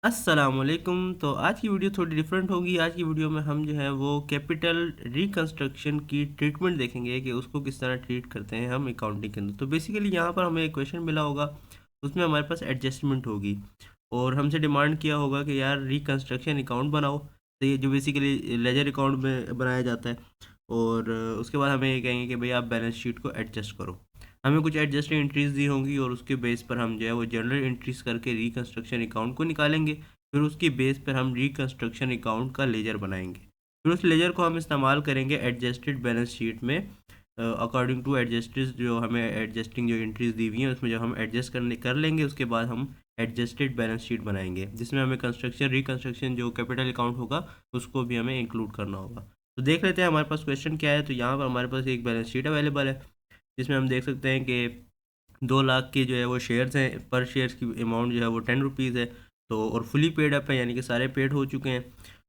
अस्सलामुअलैकुम। तो आज की वीडियो थोड़ी डिफरेंट होगी। आज की वीडियो में हम जो है वो कैपिटल रिकंस्ट्रक्शन की ट्रीटमेंट देखेंगे कि उसको किस तरह ट्रीट करते हैं हम अकाउंटिंग के अंदर। तो बेसिकली यहाँ पर हमें एक क्वेश्चन मिला होगा, उसमें हमारे पास एडजस्टमेंट होगी और हमसे डिमांड किया होगा कि यार रिकंस्ट्रक्शन अकाउंट बनाओ। तो ये जो बेसिकली लेजर अकाउंट में बनाया जाता है और उसके बाद हमें ये कहेंगे कि भाई आप बैलेंस शीट को एडजस्ट करो। हमें कुछ एडजस्टेड एंट्रीज दी होंगी और उसके बेस पर हम जो है वो जनरल एंट्रीज करके रिकंस्ट्रक्शन अकाउंट को निकालेंगे। फिर उसके बेस पर हम रिकंस्ट्रक्शन अकाउंट का लेजर बनाएंगे। फिर उस लेजर को हम इस्तेमाल करेंगे एडजस्टेड बैलेंस शीट में अकॉर्डिंग टू एडजस्टेड जो हमें एडजस्टिंग जो एंट्रीज दी हुई हैं उसमें जब हम एडजस्ट करने कर लेंगे उसके बाद हम एडजस्टेड बैलेंस शीट बनाएंगे जिसमें हमें कंस्ट्रक्शन रिकंस्ट्रक्शन जो कैपिटल अकाउंट होगा उसको भी हमें इंक्लूड करना होगा। तो देख लेते हैं हमारे पास क्वेश्चन क्या है। तो यहाँ पर हमारे पास एक बैलेंस शीट अवेलेबल है जिसमें हम देख सकते हैं कि 2 लाख के जो है वो शेयर्स हैं। पर शेयर्स की अमाउंट जो है वो 10 रुपीज़ है। तो और फुली पेड अप है यानी कि सारे पेड हो चुके हैं।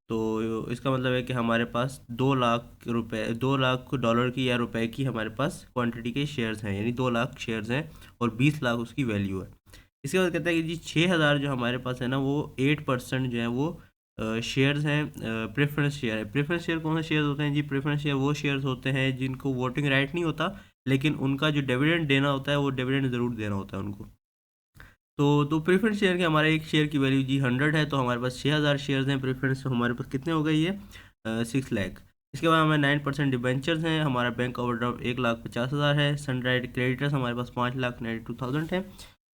तो इसका मतलब है कि हमारे पास 2 लाख रुपए 2 लाख डॉलर की या रुपए की हमारे पास क्वांटिटी के शेयर्स हैं, यानी 2 लाख शेयर्स हैं और 20 लाख उसकी वैल्यू है। इसके बाद कहता है कि जी 6,000 जो हमारे पास है ना वो 8% जो है वो शेयर्स हैं। प्रेफरेंस शेयर है। प्रेफरेंस शेयर कौन से शेयर होते हैं जी? प्रेफरेंस शेयर वो शेयर्स होते हैं जिनको वोटिंग राइट नहीं होता, लेकिन उनका जो डिविडेंड देना होता है वो डिविडेंड ज़रूर देना होता है उनको। तो प्रेफरेंस शेयर के हमारे एक शेयर की वैल्यू जी 100 है। तो हमारे पास 6,000 शेयर्स हैं प्रेफरेंस। तो हमारे पास कितने हो गए ये 6 लाख। इसके बाद हमें 9% डिबेंचर्स हैं। हमारा बैंक ओवरड्राफ्ट 1,50,000 है। सनराइज क्रेडिटर्स हमारे पास 5,92,000 है।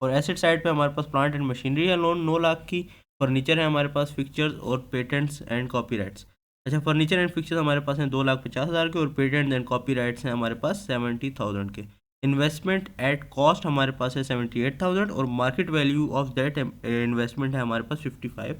और एसेट साइड पे हमारे पास प्लांट एंड मशीनरी है लोन 9 लाख की। फर्नीचर है हमारे पास, फिक्चर्स और पेटेंट्स एंड कॉपीराइट्स। अच्छा, फर्नीचर एंड फिक्चर्स हमारे पास हैं 2,50,000 के और पेटेंट्स एंड कॉपीराइट्स हैं हमारे पास 70,000 के। इन्वेस्टमेंट एट कॉस्ट हमारे पास है 78,000 और market value of that investment है हमारे पास 55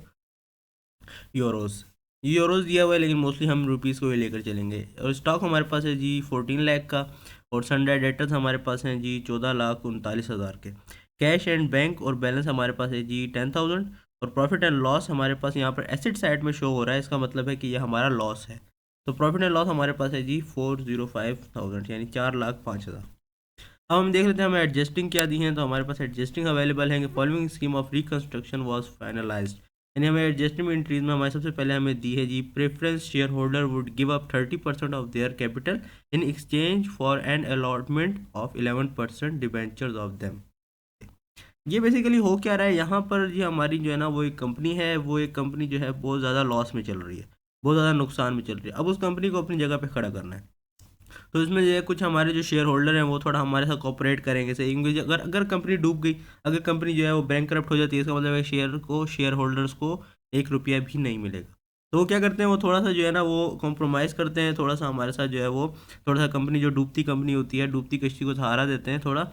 यूरोज़। यूरोज़ दिया हुआ है लेकिन मोस्टली हम रुपीज़ को ही लेकर चलेंगे। और स्टॉक हमारे पास है जी 14 लाख का। और सनराइज डेटर्स हमारे पास हैं जी 14,39,000 के। कैश एंड बैंक और बैलेंस हमारे पास है जी 10,000। और प्रॉफिट एंड लॉस हमारे पास यहाँ पर एसेट साइड में शो हो रहा है, इसका मतलब है कि ये हमारा लॉस है। तो प्रॉफिट एंड लॉस हमारे पास है जी 405,000 यानी 4,05,000। अब हम देख लेते हैं हमें एडजस्टिंग क्या दी है। तो हमारे पास एडजस्टिंग अवेलेबल है कि following scheme of reconstruction was finalised. यानी हमें एडजस्टिंग एंट्रीज में हमारे सबसे पहले हमें दी है जी preference share holder would give up 30% of their capital in exchange for an allotment of 11% debentures of them. ये बेसिकली हो क्या रहा है यहाँ पर जी? हमारी जो है ना वो एक कंपनी है, वो एक कंपनी जो है बहुत ज़्यादा लॉस में चल रही है, बहुत ज़्यादा नुकसान में चल रही है। अब उस कंपनी को अपनी जगह पे खड़ा करना है। तो इसमें जो है कुछ हमारे जो शेयर होल्डर हैं वो थोड़ा हमारे साथ कोऑपरेट करेंगे सही, क्योंकि अगर अगर कंपनी डूब गई, अगर कंपनी जो है वो बैंक करप्ट हो जाती है, इसका मतलब है शेयर होल्डर्स को 1 रुपया भी नहीं मिलेगा। तो वो क्या करते हैं, वो थोड़ा सा जो है ना वो कॉम्प्रोमाइज़ करते हैं थोड़ा सा हमारे साथ जो है वो, थोड़ा सा कंपनी जो डूबती कंपनी होती है, डूबती कश्ती को सहारा देते हैं थोड़ा।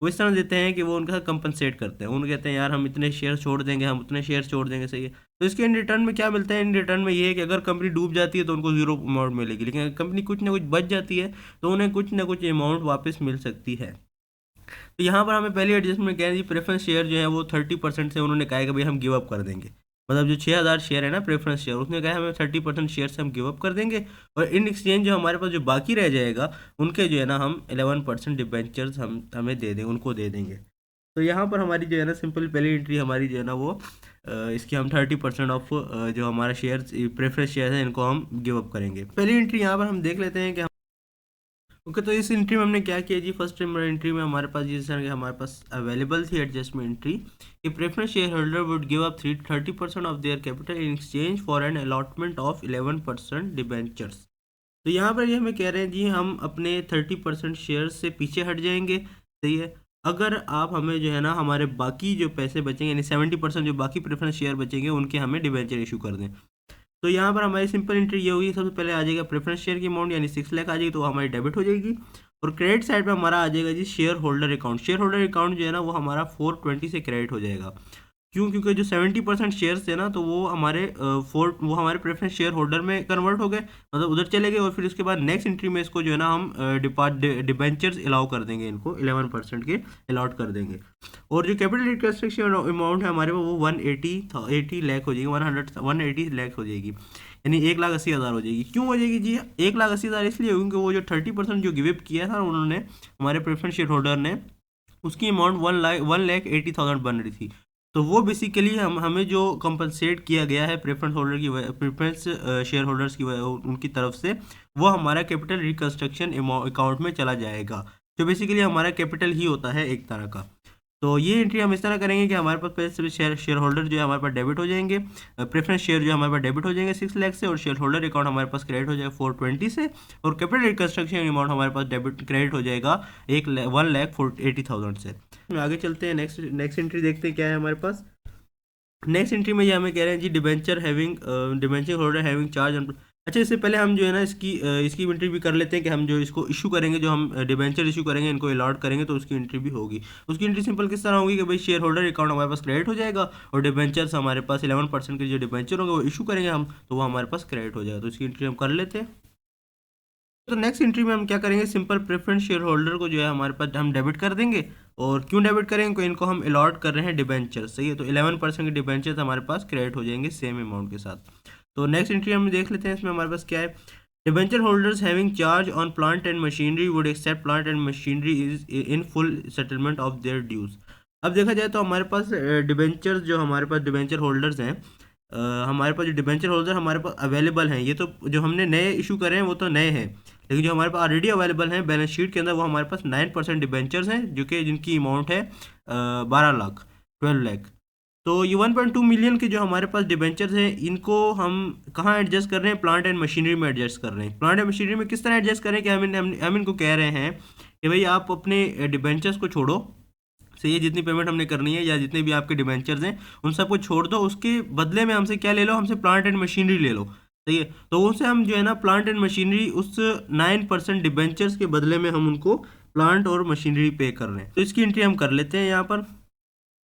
वो इस तरह देते हैं कि वो उनके साथ कंपनसेट करते हैं। उनको कहते हैं यार हम इतने शेयर छोड़ देंगे, हम उतने शेयर छोड़ देंगे, सही है। तो इसके इन रिटर्न में क्या मिलता है? इन रिटर्न में ये है कि अगर कंपनी डूब जाती है तो उनको जीरो अमाउंट मिलेगी, लेकिन अगर कंपनी कुछ ना कुछ बच जाती है तो उन्हें कुछ ना कुछ अमाउंट वापस मिल सकती है। तो यहाँ पर हमें पहले एडजस्टमेंट क्या है जी? प्रेफरेंस शेयर जो है वो 30% से उन्होंने कहा है कि भाई हम गिव अप कर देंगे। मतलब जो 6,000 शेयर है ना प्रेफरेंस शेयर, उसने कहा है हमें 30% शेयर से हम गिव अप कर देंगे और इन एक्सचेंज जो हमारे पास जो बाकी रह जाएगा उनके जो है ना हम 11% डिबेंचर्स हम हमें दे दें, उनको दे देंगे। तो यहाँ पर हमारी जो है ना सिंपल पहली एंट्री हमारी जो है ना वो इसकी हम 30% ऑफ जो हमारा शेयर प्रेफरेंस शेयर है इनको हम गिव अप करेंगे। पहली एंट्री यहाँ पर हम देख लेते हैं कि ओके। तो इस एंट्री में हमने क्या किया जी? फर्स्ट एंट्री में हमारे पास जिस तरह की हमारे पास अवेलेबल थी एडजस्टमेंट एंट्री कि preference share holder would give up 30% of their capital in exchange for an allotment of 11% debentures. तो यहाँ पर ये हमें कह रहे हैं जी हम अपने 30% शेयर से पीछे हट जाएंगे, सही है। अगर आप हमें जो है ना हमारे बाकी जो पैसे बचेंगे यानी 70% जो बाकी प्रेफरेंस शेयर बचेंगे उनके हमें डिबेंचर इशू कर दें। तो यहाँ पर हमारी सिंपल एंट्री ये होगी, सबसे पहले आ जाएगा प्रेफरेंस शेयर की अमाउंट यानी 6 लाख आ जाएगी, तो वो हमारी डेबिट हो जाएगी। और क्रेडिट साइड पे हमारा आ जाएगा जी share holder account. Share holder account जो है ना वो हमारा 420 से क्रेडिट हो जाएगा। क्यों? क्योंकि जो 70% शेयर्स थे ना तो वो हमारे वो हमारे प्रेफरेंस शेयर होल्डर में कन्वर्ट हो गए, मतलब उधर चले गए। और फिर उसके बाद नेक्स्ट एंट्री में इसको जो है ना हम डिबेंचर्स अलाउ कर देंगे, इनको 11% के अलॉट कर देंगे। और जो कैपिटल रिकंस्ट्रक्शन अमाउंट है हमारे वो 180 लाख हो जाएगी, 180 लाख हो जाएगी, यानी 1,80,000 हो जाएगी। क्यों हो जाएगी जी 1,80,000? इसलिए क्योंकि वो जो 30% जो गिव अप किया था उन्होंने, हमारे प्रेफरेंस शेयर होल्डर ने, उसकी अमाउंट 1,80,000 बन रही थी। तो वो बेसिकली हमें जो कंपनसेट किया गया है प्रेफरेंस शेयर होल्डर्स की उनकी तरफ से, वो हमारा कैपिटल रिकंस्ट्रक्शन अकाउंट में चला जाएगा, जो बेसिकली हमारा कैपिटल ही होता है एक तरह का। तो ये एंट्री हम इस तरह करेंगे कि हमारे पास पहले शेयर होल्डर जो है हमारे पास डेबिट हो जाएंगे, प्रेफरेंस शेयर जो है हमारे पास डेबिट हो जाएंगे 6 लाख से, और शेयर होल्डर अकाउंट हमारे पास क्रेडिट हो जाएगा 420 से, और कैपिटल रिकंस्ट्रक्शन अमाउंट हमारे पास डेबिट क्रेडिट हो जाएगा 1,80,000 से। आगे चलते हैं, नेक्स्ट एंट्री देखते हैं क्या है हमारे पास। नेक्स्ट एंट्री में ये हमें कह रहे हैं जी डिबेंचर होल्डर हैविंग चार्ज। अच्छा, इससे पहले हम जो है ना इसकी एंट्री भी कर लेते हैं कि हम जो इसको इशू करेंगे, जो हम डिबेंचर इशू करेंगे, इनको अलॉट करेंगे, तो उसकी एंट्री भी होगी। उसकी एंट्री सिंपल किस तरह होगी कि भाई शेयर होल्डर अकाउंट हमारे पास क्रेडिट हो जाएगा, और डिबेंचर्स हमारे पास 11% के जो डिबेंचर होंगे वो इशू करेंगे हम, तो वो हमारे पास क्रेडिट हो जाएगा। तो इसकी एंट्री हम कर लेते हैं। तो नेक्स्ट एंट्री में हम क्या करेंगे, सिंपल प्रेफरेंस शेयर होल्डर को जो है हमारे पास हम डेबिट कर देंगे। और क्यों डेबिट करेंगे, इनको हम अलॉट कर रहे हैं डिबेंचर, सही है, तो 11% के डिबेंचर्स हमारे पास क्रेडिट हो जाएंगे सेम अमाउंट के साथ। तो नेक्स्ट एंट्री हम देख लेते हैं, इसमें हमारे पास क्या है। Debenture holders having charge on plant and machinery would accept plant and machinery is in full settlement of their dues. अब देखा जाए तो हमारे पास डिबेंचर्स जो हमारे पास डिबेंचर होल्डर्स हैं, हमारे पास जो डिबेंचर होल्डर हमारे पास अवेलेबल हैं, ये तो जो हमने नए इशू करे हैं वो तो नए हैं, लेकिन जो हमारे पास ऑलरेडी अवेलेबल हैं बैलेंस शीट के अंदर, वो हमारे पास 9% डिबेंचर्स हैं, जो कि जिनकी अमाउंट है 12 लाख। तो ये 1.2 मिलियन के जो हमारे पास डिबेंचर्स हैं, इनको हम कहाँ एडजस्ट कर रहे हैं, प्लांट एंड मशीनरी में एडजस्ट कर रहे हैं। प्लांट एंड मशीनरी में किस तरह एडजस्ट करें कि हम इनको कह रहे हैं कि भाई आप अपने डिबेंचर्स को छोड़ो, से ये जितनी पेमेंट हमने करनी है या जितने भी आपके डिबेंचर्स हैं उन सबको छोड़ दो, उसके बदले में हमसे क्या ले लो, हमसे प्लांट एंड मशीनरी ले लो, सही है। तो उनसे हम जो है ना प्लांट एंड मशीनरी उस 9% डिबेंचर्स के बदले में हम उनको प्लांट और मशीनरी पे कर रहे हैं। तो इसकी एंट्री हम कर लेते हैं यहाँ पर।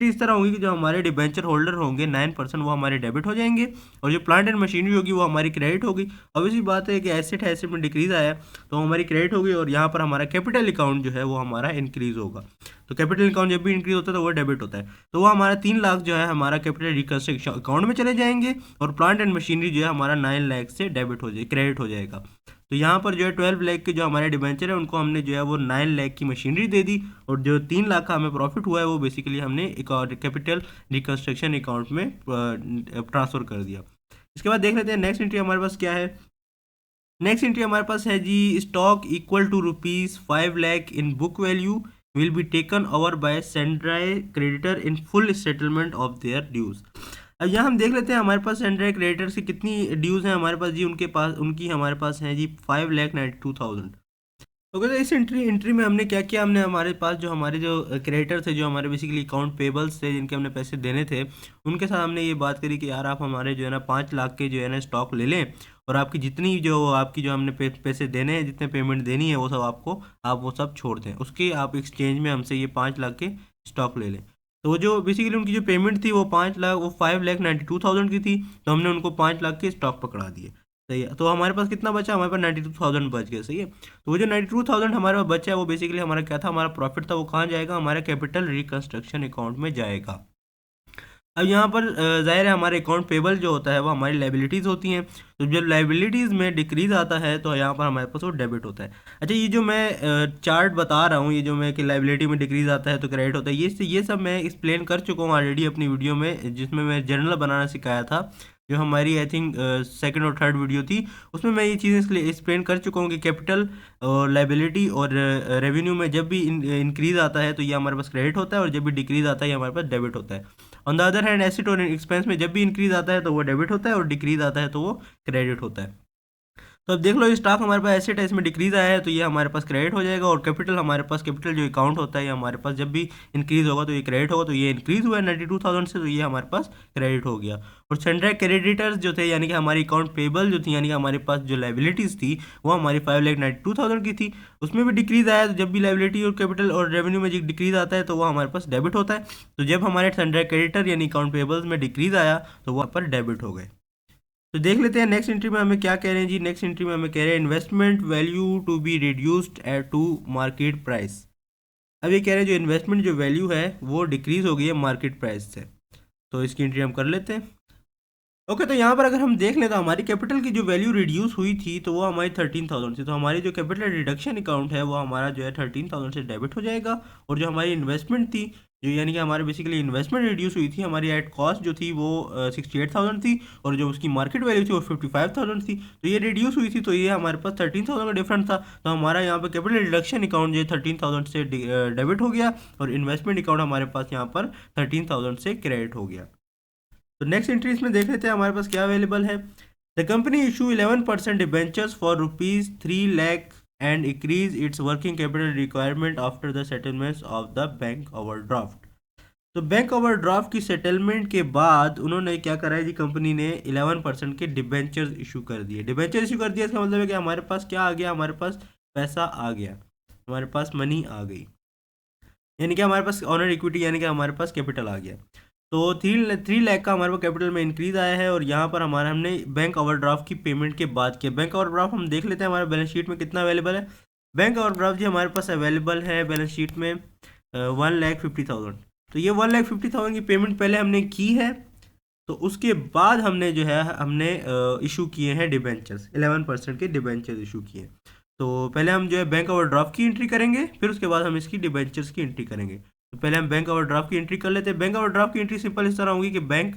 इस तरह होगी कि जो हमारे डिबेंचर होल्डर होंगे 9% वो हमारे डेबिट हो जाएंगे, और जो प्लांट एंड मशीनरी होगी वो हमारी क्रेडिट होगी। ऑब्वियसली बात है कि एसेट में डिक्रीज आया तो हमारी क्रेडिट होगी, और यहाँ पर हमारा कैपिटल अकाउंट जो है वो हमारा इंक्रीज होगा। तो कैपिटल अकाउंट जब भी इंक्रीज होता है तो वो डेबिट होता है, तो वो हमारा 3 लाख जो है हमारा कैपिटल रिकंस्ट्रक्शन अकाउंट में चले जाएंगे, और प्लांट एंड मशीनरी जो है हमारा 9 लाख से डेबिट हो जाए क्रेडिट हो जाएगा। तो यहाँ पर जो है 12 लाख के जो हमारे डिबेंचर है उनको हमने जो है वो 9 लाख की मशीनरी दे दी, और जो 3 लाख का हमें प्रॉफिट हुआ है वो बेसिकली हमने कैपिटल रिकंस्ट्रक्शन अकाउंट में ट्रांसफ़र कर दिया। इसके बाद देख लेते हैं नेक्स्ट एंट्री हमारे पास क्या है। नेक्स्ट एंट्री हमारे पास है जी, stock equal to ₹5 lakh in book value will be taken over by sundry creditor in full settlement of their dues. अब यहाँ हम देख लेते हैं हमारे पास सेंड्राई क्रेडिटर से कितनी ड्यूज़ हैं हमारे पास जी, उनकी हमारे पास हैं जी 5,92,000। ओके, तो इस एंट्री में हमने क्या किया, हमने हमारे पास जो हमारे जो क्रेडिटर थे, जो हमारे बेसिकली अकाउंट पेबल्स थे जिनके हमने पैसे देने थे, उनके साथ हमने ये बात करी कि यार आप हमारे जो है ना 5 लाख के जो है ना स्टॉक ले लें, और आपकी जितनी जो हमने पैसे देने हैं, जितने पेमेंट देनी है वो सब आप वो सब छोड़ दें, उसके आप एक्सचेंज में हमसे ये 5 लाख के स्टॉक ले लें। तो वो जो बेसिकली उनकी जो पेमेंट थी वो 5,92,000 की थी, तो हमने उनको 5 लाख के स्टॉक पकड़ा दिए, सही है। तो हमारे पास कितना बचा, हमारे पास 92,000 बच गए, सही है। तो वो जो 92,000 हमारे पास बचा है वो बेसिकली हमारा क्या था, हमारा प्रॉफिट था, वो कहाँ जाएगा, हमारे कैपिटल रिकंस्ट्रक्शन अकाउंट में जाएगा। अब यहाँ पर जाहिर है हमारे अकाउंट पेबल जो होता है वो हमारी लाइबिलिटीज़ होती हैं, तो जब लाइबिलिटीज़ में डिक्रीज़ आता है तो यहाँ पर हमारे पास वो डेबिट होता है। अच्छा, ये जो मैं चार्ट बता रहा हूँ, ये जो मैं कि लाइबिलिटी में डिक्रीज़ आता है तो क्रेडिट होता है, ये सब मैं एक्सप्लेन कर चुका हूँ ऑलरेडी अपनी वीडियो में, जिसमें मैं जर्नल बनाना सिखाया था, जो हमारी आई थिंक सेकंड और थर्ड वीडियो थी, उसमें मैं ये चीज़ें एक्सप्लेन कर चुका हूँ कि कैपिटल और लाइबिलिटी और रेवेन्यू में जब भी इंक्रीज़ आता है तो ये हमारे पास क्रेडिट होता है, और जब भी डिक्रीज़ आता है ये हमारे पास डेबिट होता है। On the other hand asset और एक्सपेंस में जब भी इंक्रीज़ आता है तो वो डेबिट होता है, और डिक्रीज़ आता है तो वो क्रेडिट होता है। तो अब देख लो, स्टॉक हमारे पास एसेट है, इसमें डिक्रीज आया है तो ये हमारे पास क्रेडिट हो जाएगा, और कैपिटल हमारे पास कैपिटल जो अकाउंट होता है ये हमारे पास जब भी इंक्रीज होगा तो ये क्रेडिट होगा, तो ये इंक्रीज हुआ है 92,000 से, तो ये हमारे पास क्रेडिट हो गया। और सेंट्रल क्रेडिटर्स जो थे, यानी कि हमारी अकाउंट पेबल जो थी, यानी कि हमारे पास जो लाइबिलिटीज़ थी वो हमारी 5,92,000 की थी, उसमें भी डिक्रीज आया। तो जब भी लाइबिलिटी और कैपिटल और रेवेन्यू में डिक्रीज आता है तो वो हमारे पास डेबिट होता है, तो जब हमारे सेंट्रल क्रेडिटर यानी अकाउंट पेबल्स में डिक्रीज आया तो वहाँ पर डेबिट हो गए। तो देख लेते हैं नेक्स्ट एंट्री में हमें क्या कह रहे हैं जी। नेक्स्ट एंट्री में हमें कह रहे हैं investment value to be reduced at to market price. अब ये कह रहे हैं जो इन्वेस्टमेंट जो वैल्यू है वो डिक्रीज हो गई है मार्केट प्राइस से, तो इसकी एंट्री हम कर लेते हैं। ओके, तो यहाँ पर अगर हम देख लें तो हमारी कैपिटल की जो वैल्यू रिड्यूस हुई थी तो वो हमारी 13,000 से, तो हमारी जो कैपिटल रिडक्शन अकाउंट है वो हमारा जो है 13,000 से डेबिट हो जाएगा, और जो हमारी इन्वेस्टमेंट थी जो यानी कि हमारे बेसिकली इन्वेस्टमेंट रिड्यूस हुई थी, हमारी एट कॉस्ट जो थी वो 68,000 थी, और जो उसकी मार्केट वैल्यू थी वो 55,000 थी। तो ये रिड्यूस हुई थी, तो ये हमारे पास 13,000 का डिफरेंस था। तो हमारा यहाँ पर कैपिटल रिडक्शन अकाउंट जो है 13,000 से डेबिट हो गया, और इन्वेस्टमेंट अकाउंट हमारे पास यहाँ पर 13,000 से क्रेडिट हो गया। तो नेक्स्ट एंट्री इसमें देख लेते हैं हमारे पास क्या अवेलेबल है। The company issue 11% debentures for ₹3 lakh and increase its working capital requirement after the settlement of the bank overdraft. तो बैंक ओवरड्राफ्ट की सेटलमेंट के बाद उन्होंने क्या करा है जी, कंपनी ने 11% के डिबेंचर्स इशू कर दिए। डिबेंचर इशू कर दिया, इसका मतलब है कि हमारे पास क्या आ गया, हमारे पास पैसा आ गया, हमारे पास मनी आ गई, यानी कि हमारे पास ऑनर इक्विटी यानी कि हमारे पास कैपिटल आ गया। तो 3 लाख का हमारे पास कैपिटल में इंक्रीज आया है, और यहाँ पर हमारा हमने बैंक ओवरड्राफ्ट की पेमेंट के बाद किया। बैंक ओवरड्राफ्ट हम देख लेते हैं हमारे बैलेंस शीट में कितना अवेलेबल है। बैंक ओवरड्राफ्ट जी हमारे पास अवेलेबल है बैलेंस शीट में 1,50,000। तो ये 1,50,000 की पेमेंट पहले हमने की है, तो उसके बाद हमने जो है हमने इशू किए हैं डिबेंचर्स, 11% के डिबेंचर्स इशू किए। तो पहले हम जो है बैंक ओवरड्राफ्ट की एंट्री करेंगे, फिर उसके बाद हम इसकी डिबेंचर्स की एंट्री करेंगे। तो पहले हम बैंक ओवरड्राफ्ट की एंट्री कर लेते हैं। बैंक ओवरड्राफ्ट की एंट्री सिंपल इस तरह होगी कि बैंक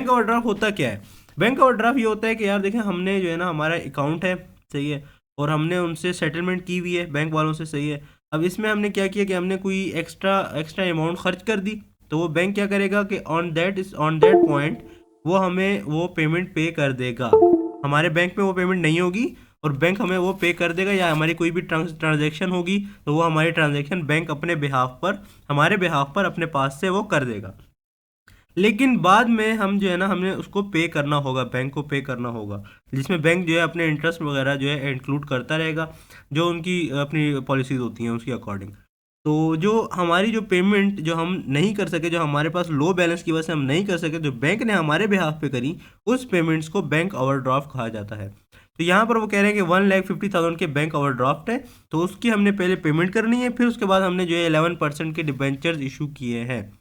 ओवरड्राफ्ट होता क्या है। बैंक ओवरड्राफ्ट ये होता है कि यार देखें, हमने जो है ना हमारा अकाउंट है, सही है, और हमने उनसे सेटलमेंट की हुई है बैंक वालों से, सही है। अब इसमें हमने क्या किया कि हमने कोई एक्स्ट्रा एक्स्ट्रा अमाउंट खर्च कर दी, तो वो बैंक क्या करेगा कि ऑन दैट पॉइंट वो हमें वो पेमेंट पे कर देगा। हमारे बैंक में वो पेमेंट नहीं होगी, और बैंक हमें वो पे कर देगा, या हमारी कोई भी ट्रांजैक्शन होगी तो वो हमारी ट्रांजैक्शन बैंक अपने बिहाफ पर, हमारे बिहाफ पर अपने पास से वो कर देगा। लेकिन बाद में हम जो है ना, हमने उसको पे करना होगा, बैंक को पे करना होगा, जिसमें बैंक जो है अपने इंटरेस्ट वगैरह जो है इंक्लूड करता रहेगा, जो उनकी अपनी पॉलिसीज़ होती हैं उसके अकॉर्डिंग। तो जो हमारी जो पेमेंट जो हम नहीं कर सके, जो हमारे पास लो बैलेंस की वजह से हम नहीं कर सके, जो बैंक ने हमारे बिहाफ पे करी, उस पेमेंट्स को बैंक ओवरड्राफ्ट कहा जाता है। तो यहाँ पर वो कह रहे हैं कि 1,50,000 के बैंक ओवरड्राफ्ट है, तो उसकी हमने पहले पेमेंट करनी है, फिर उसके बाद हमने जो है 11% के डिबेंचर्स इशू किए हैं,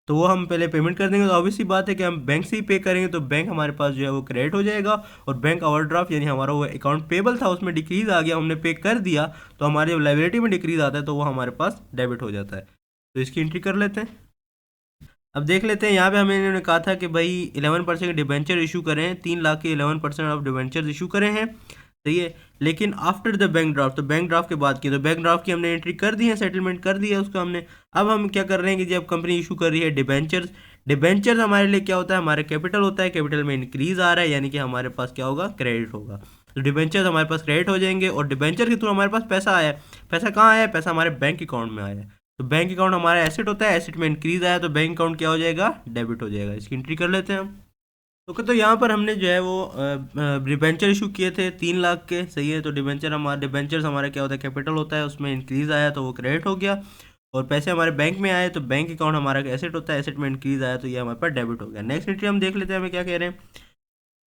तो वो हम पहले पेमेंट कर देंगे। तो ऑब्वियसली बात है कि हम बैंक से ही पे करेंगे, तो बैंक हमारे पास जो है वो क्रेडिट हो जाएगा, और बैंक ओवरड्राफ्ट यानी हमारा वो अकाउंट पेबल था उसमें डिक्रीज आ गया, हमने पे कर दिया, तो हमारे जब लाइबिलिटी में डिक्रीज आता है तो वो हमारे पास डेबिट हो जाता है। तो इसकी एंट्री कर लेते हैं। अब देख लेते हैं, यहाँ पे हमें इन्होंने कहा था कि भाई 11% के डिबेंचर इशू करें, 3 लाख के 11% ऑफ डिबेंचर इशू करें हैं, सही है। लेकिन आफ्टर द बैंक ड्राफ्ट, तो बैंक ड्राफ्ट के बाद की, तो बैंक ड्राफ्ट की हमने एंट्री कर दी है, सेटलमेंट कर दिया उसका हमने। अब हम क्या कर रहे हैं कि जब कंपनी इशू कर रही है डिबेंचर्स, डिबेंचर्स हमारे लिए क्या होता है, हमारे कैपिटल होता है, कैपिटल में इंक्रीज आ रहा है, यानी कि हमारे पास क्या होगा, क्रेडिट होगा। तो डिबेंचर्स हमारे पास क्रेडिट हो जाएंगे, और डिबेंचर के थ्रू हमारे पास पैसा आया है। पैसा कहाँ आया है, पैसा हमारे बैंक अकाउंट में आया है। तो बैंक अकाउंट हमारा एसेट होता है, एसेट में इंक्रीज आया तो बैंक अकाउंट क्या हो जाएगा, डेबिट हो जाएगा। इसकी एंट्री कर लेते हैं हम। ओके, तो यहाँ पर हमने जो है वो डिबेंचर इशू किए थे 3 लाख के, सही है। तो डिबेंचर्स हमारा क्या होता है, कैपिटल होता है, उसमें इंक्रीज आया तो वो क्रेडिट हो गया, और पैसे हमारे बैंक में आए तो बैंक अकाउंट हमारा एसेट होता है, एसेट में इंक्रीज आया तो ये हमारे पास डेबिट हो गया। नेक्स्ट एंट्री हम देख लेते हैं हमें क्या कह रहे हैं।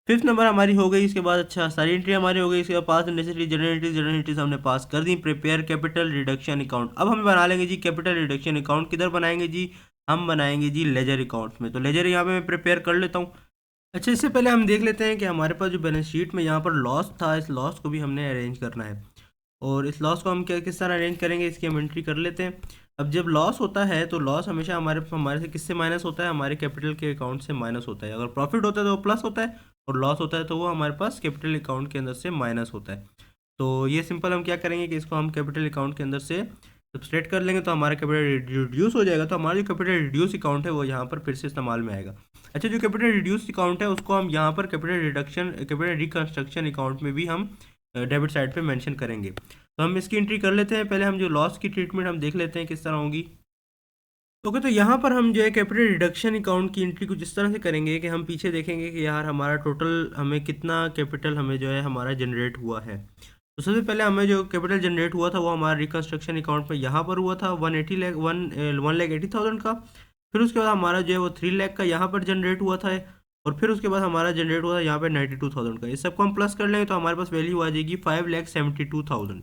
फिफ्थ नंबर हमारी हो गई, इसके बाद अच्छा सारी एंट्री हमारी हो गई। इसके बाद पास नेसेसरी जनरल एंट्रीज हमने पास कर दी। प्रिपेयर कैपिटल रिडक्शन अकाउंट, अब हम बना लेंगे जी कैपिटल रिडक्शन अकाउंट। किधर बनाएंगे जी, हम बनाएंगे जी लेजर अकाउंट में। तो लेजर यहाँ पे मैं प्रिपेयर कर लेता हूँ। अच्छा, इससे पहले हम देख लेते हैं कि हमारे पास जो बैलेंस शीट में यहाँ पर लॉस था, इस लॉस को भी हमने अरेंज करना है, और इस लॉस को हम क्या किस तरह अरेंज करेंगे, इसकी हम एंट्री कर लेते हैं। अब जब लॉस होता है तो लॉस हमेशा हमारे से किससे माइनस होता है, हमारे कैपिटल के अकाउंट से माइनस होता है। अगर प्रॉफिट होता है तो वो प्लस होता है, और लॉस होता है तो वो हमारे पास कैपिटल अकाउंट के अंदर से माइनस होता है। तो ये सिंपल हम क्या करेंगे कि इसको हम कैपिटल अकाउंट के अंदर से सब्सट्रैक्ट कर लेंगे, तो हमारा कैपिटल रिड्यूस हो जाएगा। तो हमारा जो कैपिटल रिड्यूस अकाउंट है वो यहाँ पर फिर से इस्तेमाल में आएगा। अच्छा, जो कैपिटल रिड्यूस अकाउंट है उसको हम यहाँ पर कैपिटल रिकंस्ट्रक्शन अकाउंट में भी हम डेबिट साइड पे मेंशन करेंगे। तो हम इसकी एंट्री कर लेते हैं। पहले हम जो लॉस की ट्रीटमेंट हम देख लेते हैं किस तरह होगी। ओके, तो यहाँ पर हम जो है कैपिटल रिडक्शन अकाउंट की एंट्री कुछ इस तरह से करेंगे कि हम पीछे देखेंगे कि यार हमारा टोटल हमें कितना कैपिटल हमें जो है हमारा जनरेट हुआ है। तो सबसे पहले हमें जो कैपिटल जनरेट हुआ था वो हमारा रिकंस्ट्रक्शन अकाउंट में यहाँ पर हुआ था 1,80,000 का। फिर उसके बाद हमारा जो है वो 3 लाख का यहाँ पर जनरेट हुआ था, और फिर उसके बाद हमारा जनरेट हुआ था यहाँ पर 92,000 का। इस सबको हम प्लस कर लेंगे तो हमारे पास वैल्यू आ जाएगी 5,72,000।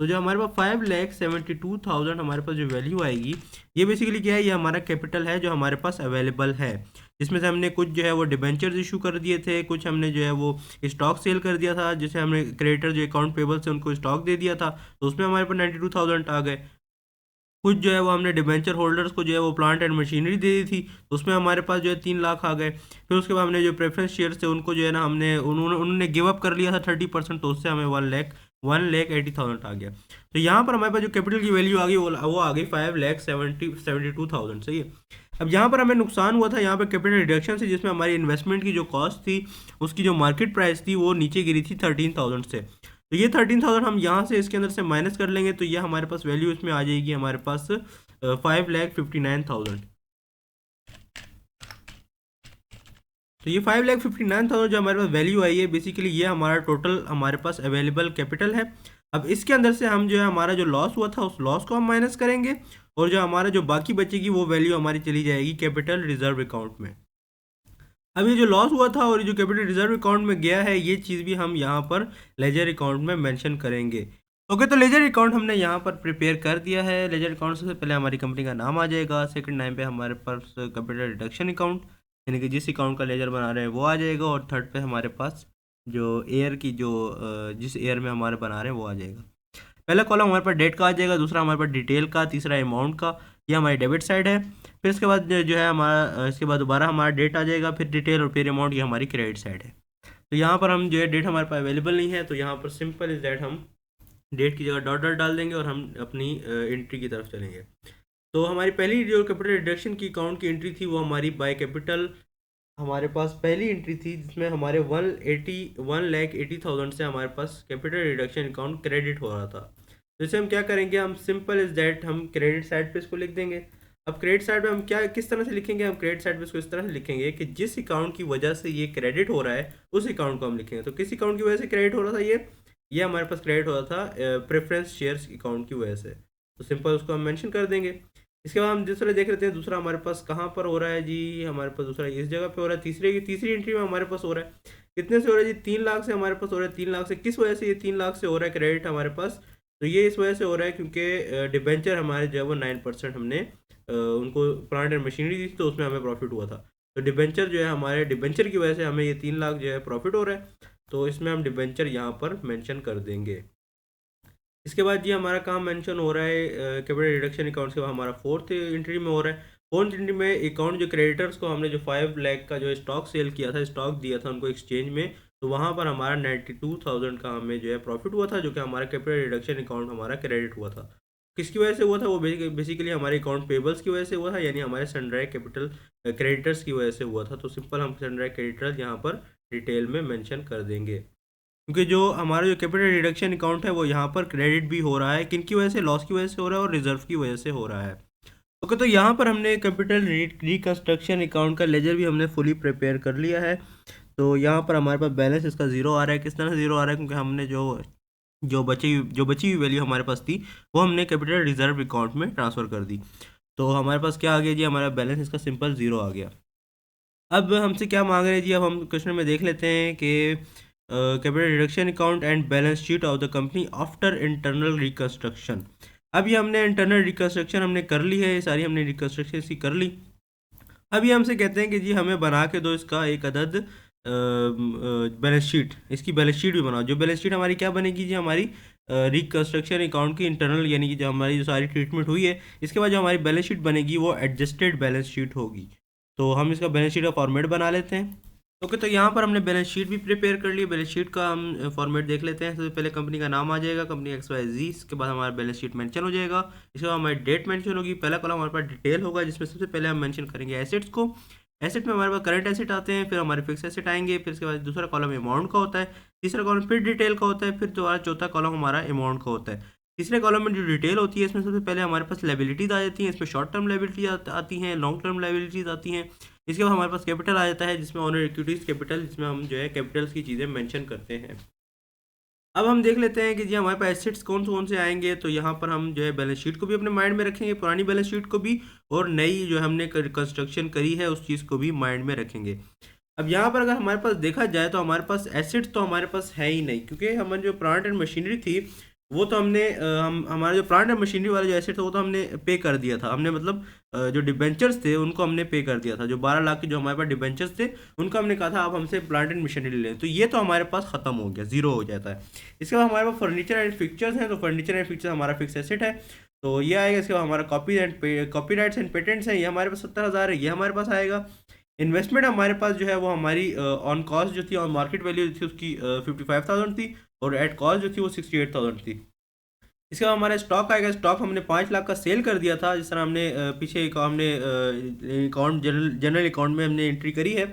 तो जो हमारे पास 5,72,000 हमारे पास जो वैल्यू आएगी, ये बेसिकली क्या है, ये हमारा कैपिटल है जो हमारे पास अवेलेबल है, जिसमें से हमने कुछ जो है वो डिबेंचर्स इशू कर दिए थे, कुछ हमने जो है वो स्टॉक सेल कर दिया था, जैसे हमने क्रेडिटर जो अकाउंट पेबल से उनको स्टॉक दे दिया था, तो उसमें हमारे पास 92,000 आ गए। कुछ जो है वो हमने डिबेंचर होल्डर्स को जो है वो प्लांट एंड मशीनरी दे दी थी, तो उसमें हमारे पास जो है 3 लाख आ गए। फिर उसके बाद हमने जो प्रेफरेंस शेयर्स थे उनको जो है ना हमने उन्होंने गिव अप कर लिया था 30%, तो उससे हमें 1,80,000 आ गया। तो यहाँ पर हमारे पास जो कैपिटल की वैल्यू आ गई वो आ गई 5,72,000। सही है। अब यहाँ पर हमें नुकसान हुआ था यहाँ पर कैपिटल रिडक्शन से, जिसमें हमारी इन्वेस्टमेंट की जो कॉस्ट थी उसकी जो मार्केट प्राइस थी वो नीचे गिरी थी 13,000 से। तो ये 13,000 हम यहाँ से इसके अंदर से माइनस कर लेंगे, तो ये हमारे पास वैल्यू इसमें आ जाएगी हमारे पास 5,59,000। तो ये 5,59,000 जो हमारे पास वैल्यू आई है, बेसिकली ये हमारा टोटल हमारे पास अवेलेबल कैपिटल है। अब इसके अंदर से हम जो है हमारा जो लॉस हुआ था उस लॉस को हम माइनस करेंगे, और जो हमारा जो बाकी बचेगी वो वैल्यू हमारी चली जाएगी कैपिटल रिजर्व अकाउंट में। अब ये जो लॉस हुआ था और ये जो कैपिटल रिजर्व अकाउंट में गया है, ये चीज़ भी हम यहाँ पर लेजर अकाउंट में मेंशन करेंगे। ओके, तो लेजर अकाउंट हमने यहाँ पर प्रिपेयर कर दिया है। लेजर अकाउंट से पहले हमारी कंपनी का नाम आ जाएगा, सेकंड नाम पे हमारे पास कैपिटल रिडक्शन अकाउंट, यानी कि जिस अकाउंट का लेजर बना रहे हैं वो आ जाएगा, और थर्ड पे हमारे पास जो ईयर की जो जिस ईयर में हमारे बना रहे हैं वो आ जाएगा। पहला कॉलम हमारे पास डेट का आ जाएगा, दूसरा हमारे पास डिटेल का, तीसरा अमाउंट का, ये हमारी डेबिट साइड है। फिर इसके बाद जो है हमारा इसके बाद दोबारा हमारा डेट आ जाएगा, फिर डिटेल और फिर अमाउंट, ये हमारी क्रेडिट साइड है। तो यहाँ पर हम जो है डेट हमारे पास अवेलेबल नहीं है, तो यहाँ पर सिंपल इज दैट हम डेट की जगह डॉट डॉट डाल देंगे और हम अपनी एंट्री की तरफ चलेंगे। तो हमारी पहली जो कैपिटल रिडक्शन की अकाउंट की एंट्री थी वो हमारी बाय कैपिटल हमारे पास पहली एंट्री थी, जिसमें हमारे 1,80,000 से हमारे पास कैपिटल रिडक्शन अकाउंट क्रेडिट हो रहा था। तो इसे हम क्या करेंगे, हम सिंपल इज दैट हम क्रेडिट साइड पे इसको लिख देंगे। अब क्रेडिट साइड पे हम क्या किस तरह से लिखेंगे, हम क्रेडिट साइड पे इसको इस तरह से लिखेंगे कि जिस अकाउंट की वजह से ये क्रेडिट हो रहा है उस अकाउंट को हम लिखेंगे। तो किस अकाउंट की वजह से क्रेडिट हो रहा था, ये हमारे पास क्रेडिट हो रहा था प्रेफरेंस शेयर्स अकाउंट की वजह से, तो सिंपल उसको हम मेंशन कर देंगे। इसके बाद हम दूसरा देख लेते हैं, दूसरा हमारे पास कहाँ पर हो रहा है जी, हमारे पास दूसरा इस जगह पे हो रहा है, तीसरी एंट्री में हमारे पास हो रहा है। कितने से हो रहा है जी, 3 लाख से हमारे पास हो रहा है। 3 लाख से किस वजह से ये 3 लाख से हो रहा है क्रेडिट हमारे पास, तो ये इस वजह से हो रहा है क्योंकि डिबेंचर हमारे जो है वो 9% हमने उनको प्लांट एंड मशीनरी दी थी, तो उसमें हमें प्रॉफिट हुआ था। तो डिबेंचर जो है हमारे डिबेंचर की वजह से हमें ये 3 लाख जो है प्रॉफिट हो रहा है, तो इसमें हम डिबेंचर यहाँ पर मेंशन कर देंगे। इसके बाद जी हमारा काम मेंशन हो रहा है कैपिटल रिडक्शन अकाउंट के बाद हमारा फोर्थ एंट्री में हो रहा है। फोर्थ एंट्री में अकाउंट जो क्रेडिटर्स को हमने जो 5 लाख का जो स्टॉक सेल किया था, स्टॉक दिया था उनको एक्सचेंज में, तो वहाँ पर हमारा 92,000 का हमें जो है प्रॉफिट हुआ था, जो कि हमारा कैपिटल रिडक्शन अकाउंट हमारा क्रेडिट हुआ था। किसकी वजह से हुआ था, वो बेसिकली हमारे अकाउंट पेबल्स की वजह से हुआ था, यानी हमारे सनराइज कैपिटल क्रेडिटर्स की वजह से हुआ था। तो सिंपल हम सनराइज क्रेडिटर्स यहाँ पर डिटेल में मेंशन कर देंगे, क्योंकि जो हमारा जो कैपिटल रिडक्शन अकाउंट है वो यहाँ पर क्रेडिट भी हो रहा है, किन की वजह से, लॉस की वजह से हो रहा है और रिजर्व की वजह से हो रहा है। ओके, तो यहाँ पर हमने कैपिटल रिकंस्ट्रक्शन अकाउंट का लेजर भी हमने फुली प्रिपेयर कर लिया है। तो यहाँ पर हमारे पास बैलेंस इसका ज़ीरो आ रहा है। किस तरह से ज़ीरो आ रहा है, क्योंकि हमने जो बची हुई वैल्यू हमारे पास थी वो हमने कैपिटल रिजर्व अकाउंट में ट्रांसफ़र कर दी। तो हमारे पास क्या आ गया जी, हमारा बैलेंस इसका सिंपल ज़ीरो आ गया। अब हमसे क्या मांग रहे हैं जी, अब हम क्वेश्चन में देख लेते हैं कि capital reduction account and balance sheet of the company after internal reconstruction. अब ये हमने इंटरनल रिकंस्ट्रक्शन हमने कर ली है, ये सारी हमने रिकंस्ट्रक्शन इसकी कर ली। अब ये हमसे कहते हैं कि जी हमें बना के दो इसका एक अदद बैलेंस शीट, इसकी बैलेंस शीट भी बनाओ। जो बैलेंस शीट हमारी क्या बनेगी जी, हमारी रिकंस्ट्रक्शन अकाउंट की इंटरनल, यानी कि जो हमारी जो सारी ट्रीटमेंट हुई है, इसके बाद जो हमारी बैलेंस शीट बनेगी वो एडजस्टेड बैलेंस शीट होगी। तो हम इसका बैलेंस शीट का फॉर्मेट बना लेते हैं। ओके, तो यहाँ पर हमने बैलेंस शीट भी प्रिपेयर कर ली। बैलेंस शीट का हम फॉर्मेट देख लेते हैं। सबसे पहले कंपनी का नाम आ जाएगा, कंपनी XYZ, इसके बाद हमारा बैलेंस शीट मेंशन हो जाएगा, इसके बाद हमारी डेट मेंशन होगी। पहला कॉलम हमारे पास डिटेल होगा, जिसमें सबसे पहले हम मेंशन करेंगे एसेट्स को। एसेट में हमारे पास करंट एसेट आते हैं, फिर हमारे फिक्स एसेट आएंगे, फिर इसके बाद दूसरा कॉलम अमाउंट का होता है, तीसरा कॉलम फिर डिटेल का होता है, फिर दोबारा चौथा कॉलम हमारा अमाउंट का होता है। तीसरे कॉलम में जो डिटेल होती है, इसमें सबसे पहले हमारे पास लायबिलिटीज़ आ जाती हैं। इसमें शॉर्ट टर्म लायबिलिटीज आती हैं, लॉन्ग टर्म लायबिलिटीज़ आती हैं। इसके बाद हमारे पास कैपिटल आ जाता है, जिसमें ऑनर इक्विटीज़ कैपिटल, जिसमें हम जो है कैपिटल्स की चीज़ें मेंशन करते हैं। अब हम देख लेते हैं कि जी हमारे पास एसेट्स कौन से आएंगे। तो यहाँ पर हम जो है बैलेंस शीट को भी अपने माइंड में रखेंगे, पुरानी बैलेंस शीट को भी, और नई जो हमने कंस्ट्रक्शन करी है उस चीज़ को भी माइंड में रखेंगे। अब यहाँ पर अगर हमारे पास देखा जाए तो हमारे पास एसेट्स तो हमारे पास है ही नहीं, क्योंकि हमारी जो प्लांट एंड मशीनरी थी वो तो हमने हमारा जो प्लांट एंड मशीनरी वाला जो एसेट था वो तो हमने पे कर दिया था। हमने मतलब जो डिबेंचर्स थे उनको हमने पे कर दिया था। जो 12 लाख के जो हमारे पास डिबेंचर्स थे उनको हमने कहा था आप हमसे प्लांट एंड मशीनरी लें, तो ये तो हमारे पास ख़त्म हो गया, ज़ीरो हो जाता है। इसके बाद हमारे पास फर्नीचर एंड फिक्चर्स हैं, तो फर्नीचर एंड फिक्चर हमारा फिक्स एसेट है। तो ये आएगा। इसके बाद हमारा कॉपीराइट्स एंड पेटेंट्स है, ये हमारे पास 70,000 है, ये हमारे पास आएगा। इन्वेस्टमेंट हमारे पास जो है वो हमारी ऑन कॉस्ट जो थी, ऑन मार्केट वैल्यू थी उसकी 55,000 थी, और एट कॉस्ट जो थी वो 68,000 थी। इसके बाद हमारा स्टॉक आएगा। स्टॉक हमने 5 लाख का सेल कर दिया था, जिस तरह हमने पीछे हमने अकाउंट जनरल अकाउंट में हमने एंट्री करी है।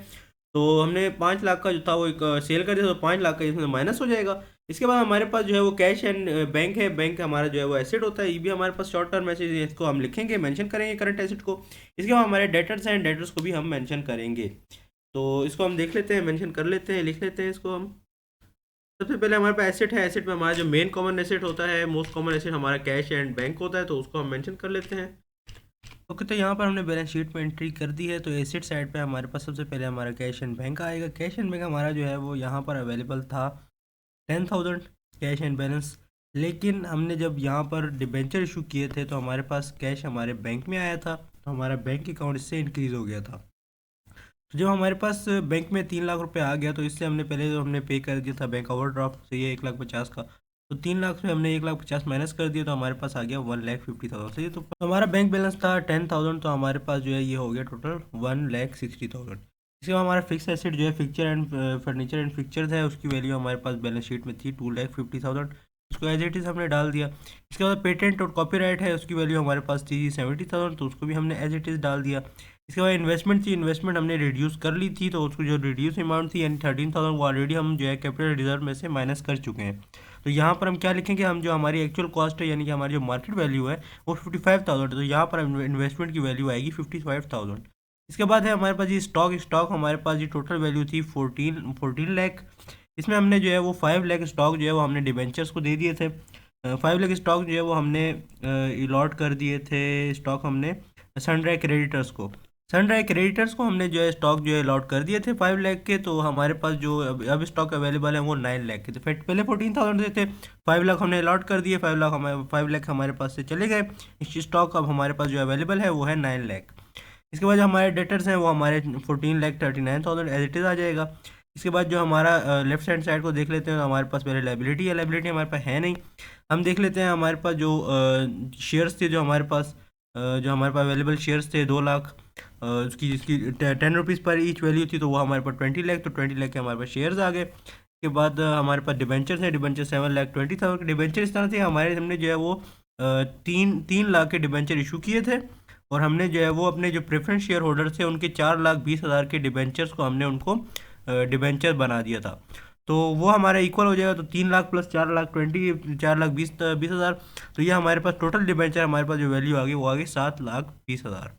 तो हमने 5 लाख का जो था वो एक सेल कर दिया, तो 5 लाख का इसमें माइनस हो जाएगा। इसके बाद हमारे पास जो है वो कैश एंड बैंक है। बैंक हमारा जो है वो एसेट होता है, ये भी हमारे पास शॉर्ट टर्म एसेट है, इसको हम लिखेंगे, मेंशन करेंगे करंट एसेट को। इसके बाद हमारे डेटर्स हैं, डेटर्स को भी हम मेंशन करेंगे। तो इसको हम देख लेते हैं, मेंशन कर लेते हैं, लिख लेते हैं इसको हम। सबसे पहले हमारे पास एसेट है। एसेट में हमारा जो मेन कॉमन एसेट होता है, मोस्ट कॉमन एसेट हमारा कैश एंड बैंक होता है, तो उसको हम मेंशन कर लेते हैं। ओके, तो यहाँ पर हमने बैलेंस शीट में एंट्री कर दी है। तो एसेट साइड पे हमारे पास सबसे पहले हमारा कैश एंड बैंक आएगा। कैश एंड बैंक हमारा जो है वो यहाँ पर अवेलेबल था 10,000 कैश एंड बैलेंस। लेकिन हमने जब यहाँ पर डिबेंचर इशू किए थे तो हमारे पास कैश हमारे बैंक में आया था, तो हमारा बैंक अकाउंट इससे इंक्रीज़ हो गया था। तो जब हमारे पास बैंक में 3 लाख रुपए आ गया, तो इससे हमने पहले जो हमने पे कर दिया था बैंक ओवरड्राफ्ट से ये 1,50,000 का, तो 3 लाख से हमने 1,50,000 माइनस कर दिया, तो हमारे पास आ गया 1,50,000 से। तो हमारा बैंक बैलेंस था 10,000, तो हमारे पास जो है ये हो गया टोटल 1,60,000। इसके बाद हमारा फिक्स एसेट जो है fixture and furniture and fixtures है, उसकी वैल्यू हमारे पास बैलेंस शीट में थी 2,50,000, उसको एज इट इज़ हमने डाल दिया। इसके बाद पेटेंट और कॉपीराइट है, उसकी वैल्यू हमारे पास थी 70,000, तो उसको भी हमने एज इट इज़ डाल दिया। इसके बाद इन्वेस्टमेंट थी, इन्वेस्टमेंट हमने रिड्यूस कर ली थी, तो उसको जो रिड्यूस अमाउंट थी यानी 13,000 वो ऑलरेडी हम जो है कैपिटल रिजर्व में से माइनस कर चुके हैं। तो यहाँ पर हम क्या लिखेंगे, हम जो हमारी एक्चुअल कॉस्ट है यानी कि हमारी जो मार्केट वैल्यू है वो 55,000 है, तो यहाँ पर इन्वेस्टमेंट की वैल्यू आएगी 55,000। इसके बाद है हमारे पास ये स्टॉक हमारे पास ये टोटल वैल्यू थी 14 लाख। इसमें हमने जो है वो 5 लाख स्टॉक जो है वो हमने डिबेंचर्स को दे दिए थे। 5 लाख स्टॉक जो है वो हमने अलॉट कर दिए थे, स्टॉक हमने सनराइज क्रेडिटर्स को। सनराइज क्रेडिटर्स को हमने जो है स्टॉक जो है अलॉट कर दिए थे 5 लाख के। तो हमारे पास जो अब स्टॉक अवेलेबल है वो 9 लाख के थे। फिर पहले 14,000 से थे, 5 लाख हमने अलॉट कर दिए, 5 लाख हमारे पास से चले गए। इस स्टॉक अब हमारे पास जो अवेलेबल है वो है 9 लाख। इसके बाद जो हमारे डेटर्स हैं वो हमारे 14,39,000 एज इट इज़ आ जाएगा। इसके बाद जो हमारा लेफ्ट हैंड साइड को देख लेते हैं, तो हमारे पास पहले लाइबिलिटी है, लाइबिलिटी हमारे पास है नहीं। हम देख लेते हैं हमारे पास जो शेयर्स थे, जो हमारे पास अवेलेबल शेयर्स थे 2 लाख, उसकी जिसकी 10 रुपीज़ पर ईच वैल्यू थी, तो वो हमारे पास 20 लाख, तो 20 लाख के हमारे पास शेयर्स आ गए। उसके बाद हमारे पास डिबेंचर्स हैं, डिबेंचर 7,20,000 के डिबेंचर इस तरह से हमारे हमने जो है वो 3 लाख के डिबेंचर इशू किए थे, और हमने जो है वो अपने जो प्रेफरेंस शेयर होल्डर थे उनके 4,20,000 के डिबेंचर्स को हमने उनको डिबेंचर बना दिया था। तो वो हमारा इक्वल हो जाएगा, तो 3 लाख प्लस 4,20,000, तो ये हमारे पास टोटल डिबेंचर हमारे पास जो वैल्यू आ गई वो आ गई 7,20,000।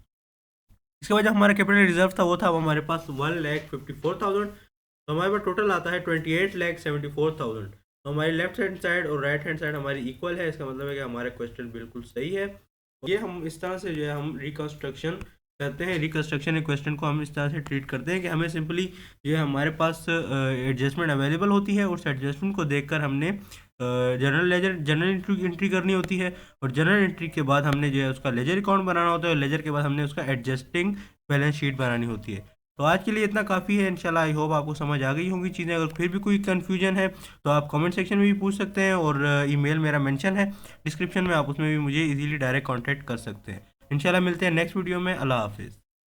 इसके बाद जो हमारा कैपिटल रिजर्व था वो था वो हमारे पास 1,54,000, तो हमारे पास टोटल आता है 28,74,000। तो हमारी लेफ्ट हैंड साइड और राइट हैंड साइड हमारी इक्वल है, इसका मतलब है कि हमारा क्वेश्चन बिल्कुल सही है। ये हम इस तरह से जो है हम रिकंस्ट्रक्शन करते हैं, रिकंस्ट्रक्शन क्वेश्चन को हम इस तरह से ट्रीट करते हैं कि हमें सिंपली जो है हमारे पास एडजस्टमेंट अवेलेबल होती है, उस एडजस्टमेंट को देखकर हमने जनरल एंट्री करनी होती है, और जनरल एंट्री के बाद हमने जो है उसका लेजर अकाउंट बनाना होता है, और लेजर के बाद हमने उसका एडजस्टिंग बैलेंस शीट बनानी होती है। तो आज के लिए इतना काफ़ी है। इंशाल्लाह आई होप आपको समझ आ गई होंगी चीज़ें। अगर फिर भी कोई कन्फ्यूजन है तो आप कमेंट सेक्शन में भी पूछ सकते हैं, और ईमेल मेरा मेंशन है डिस्क्रिप्शन में, आप उसमें भी मुझे इजीली डायरेक्ट कांटेक्ट कर सकते हैं। इंशाल्लाह मिलते हैं नेक्स्ट वीडियो में। अल्लाह हाफिज़।